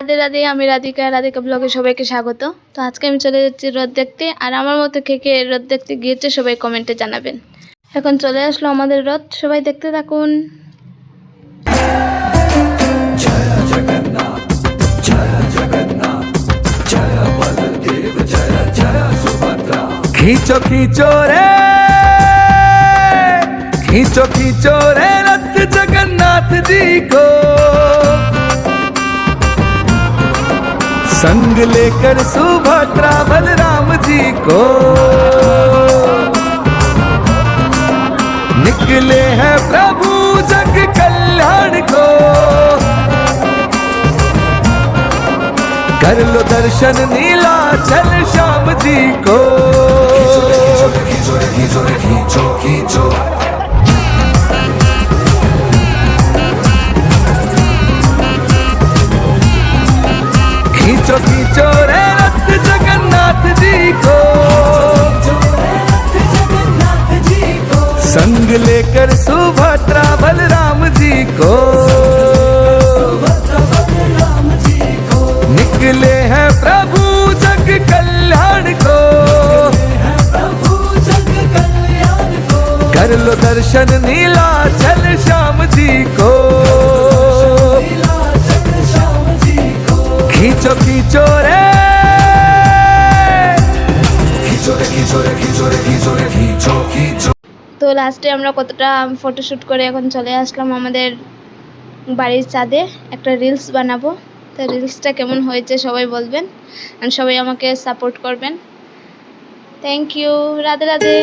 রাধে রাধে, আমি রাধিকা। রাধিকা ব্লগে সবাইকে স্বাগত। তো আজকে আমি চলে যাচ্ছি রথ দেখতে। আর আমার মতো কে কে রথ দেখতে গিয়েছে সবাই কমেন্টে জানাবেন। এখন চলে আসলো আমাদের রথ, সবাই দেখতে থাকুন। खींचो खींचो रे, खींचो खींचो रे रथ जगन्नाथ जी को, संग लेकर सुभद्रा बलराम जी को। निकले हैं प्रभु जग कल्याण को, कर लो दर्शन नीलाचल श्याम जी को। खींचो खींचो खींचो खींचो, खींचो खींचो रे रथ जगन्नाथ जी को, संग लेकर सुभद्रा बलराम जी को। निकले हैं प्रभु जग कल्याण को, कर लो दर्शन नीलाचल श्याम जी को। खींचो खींचो रे, खींचो रे खींचो रे खींचो रे खींचो रे खींचो खींचो। তো লাস্টে আমরা কতটা ফটোশ্যুট করে এখন চলে আসলাম আমাদের বাড়ির ছাদে। একটা রিলস বানাবো। তো রিলসটা কেমন হয়েছে সবাই বলবেন, আর সবাই আমাকে সাপোর্ট করবেন। Thank you. রাধে রাধে।